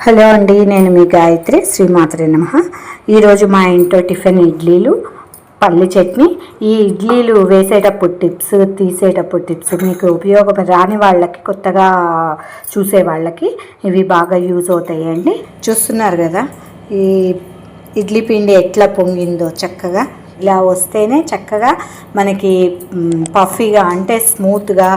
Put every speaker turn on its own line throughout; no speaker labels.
Hello అండి, నేను మీ గాయత్రి. శ్రీమాత్రే నమః. ఈరోజు మా ఇంట్లో టిఫిన్ ఇడ్లీలు, పల్లి చట్నీ. ఈ ఇడ్లీలు వేసేటప్పుడు టిప్స్, తీసేటప్పుడు టిప్స్ మీకు రాని వాళ్ళకి, కొత్తగా చూసే వాళ్ళకి ఇవి బాగా యూజ్ అవుతాయండి. చూస్తున్నారు కదా, ఈ ఇడ్లీ పిండి ఎట్లా పొంగిందో చక్కగా. ఇలా వస్తేనే చక్కగా మనకి పఫీగా, అంటే స్మూత్గా,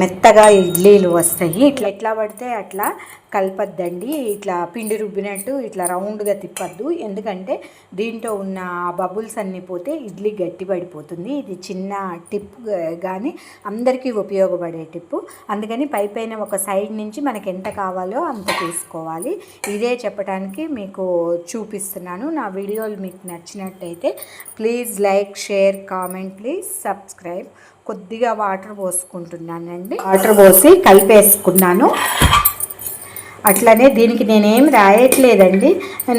మెత్తగా ఇడ్లీలు వస్తాయి. ఇట్లా ఎట్లా పడితే అట్లా కలపద్దండి. ఇట్లా పిండి రుబ్బినట్టు ఇట్లా రౌండ్గా తిప్పద్దు, ఎందుకంటే దీంట్లో ఉన్న బబుల్స్ అన్నీ పోతే ఇడ్లీ గట్టి పడిపోతుంది. ఇది చిన్న టిప్ కానీ అందరికీ ఉపయోగపడే టిప్పు. అందుకని పైన ఒక సైడ్ నుంచి మనకి ఎంత కావాలో అంత తీసుకోవాలి. ఇదే చెప్పడానికి మీకు చూపిస్తున్నాను. నా వీడియోలు మీకు నచ్చినట్టయితే please like, share, comment, please subscribe. కొద్దిగా వాటర్ పోసుకుంటున్నానండి. వాటర్ పోసి కలిపేసుకున్నాను. అట్లనే దీనికి నేనేం రాయట్లేదండి.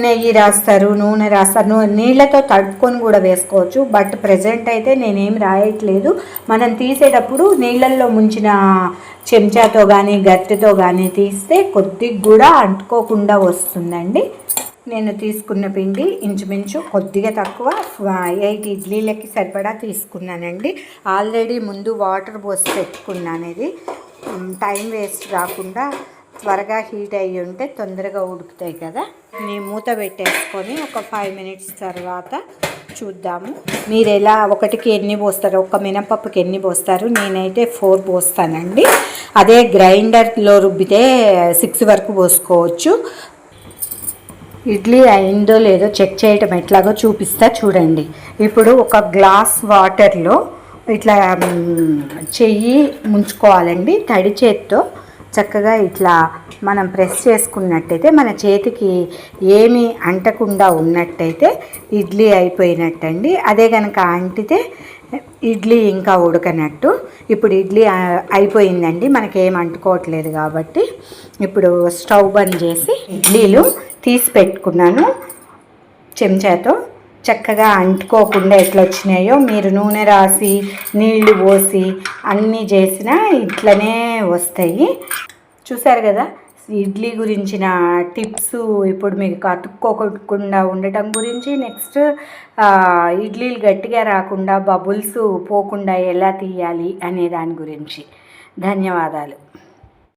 నెయ్యి రాస్తారు, నూనె రాస్తారు, నీళ్ళతో తడుపుకొని కూడా వేసుకోవచ్చు. బట్ ప్రజెంట్ అయితే నేనేం రాయట్లేదు. మనం తీసేటప్పుడు నీళ్ళల్లో ముంచిన చెంచాతో కానీ గరిటెతో కానీ తీస్తే కొద్దిగా కూడా అంటుకోకుండా వస్తుందండి. నేను తీసుకున్న పిండి ఇంచుమించు కొద్దిగా తక్కువ 8 ఇడ్లీలకి సరిపడా తీసుకున్నానండి. ఆల్రెడీ ముందు వాటర్ పోసి పెట్టుకున్నాను. ఇది టైం వేస్ట్ కాకుండా త్వరగా హీట్ అయ్యి ఉంటే తొందరగా ఉడుకుతాయి కదా. నేను మూత పెట్టేసుకొని ఒక 5 మినిట్స్ తర్వాత చూద్దాము. మీరు ఎలా ఒకటికి ఎన్ని పోస్తారు, ఒక మినపప్పుకి ఎన్ని పోస్తారు? నేనైతే 4 పోస్తానండి. అదే గ్రైండర్లో రుబ్బితే 6 వరకు పోసుకోవచ్చు. ఇడ్లీ అయిందో లేదో చెక్ చేయటం ఎట్లాగో చూపిస్తా చూడండి. ఇప్పుడు ఒక గ్లాస్ వాటర్లో ఇట్లా చెయ్యి ముంచుకోవాలండి. తడి చేత్తో చక్కగా ఇట్లా మనం ప్రెస్ చేసుకున్నట్టయితే, మన చేతికి ఏమీ అంటకుండా ఉన్నట్టయితే ఇడ్లీ అయిపోయినట్టండి. అదే కనుక అంటితే ఇడ్లీ ఇంకా ఉడకనట్టు. ఇప్పుడు ఇడ్లీ అయిపోయిందండి, మనకేం అంటుకోవట్లేదు కాబట్టి. ఇప్పుడు స్టవ్ బంద్ చేసి ఇడ్లీలు తీసి పెట్టుకున్నాను. చెంచాతో చక్కగా అంటుకోకుండా ఎట్లా వచ్చినాయో, మీరు నూనె రాసి నీళ్లు పోసి అన్నీ చేసినా ఇట్లనే వస్తాయి. చూసారు కదా, ఇడ్లీ గురించిన టిప్స్ ఇప్పుడు మీకు అతుక్కోకుండా ఉండటం గురించి. నెక్స్ట్ ఇడ్లీలు గట్టిగా రాకుండా, బబుల్స్ పోకుండా ఎలా తీయాలి అనే దాని గురించి. ధన్యవాదాలు.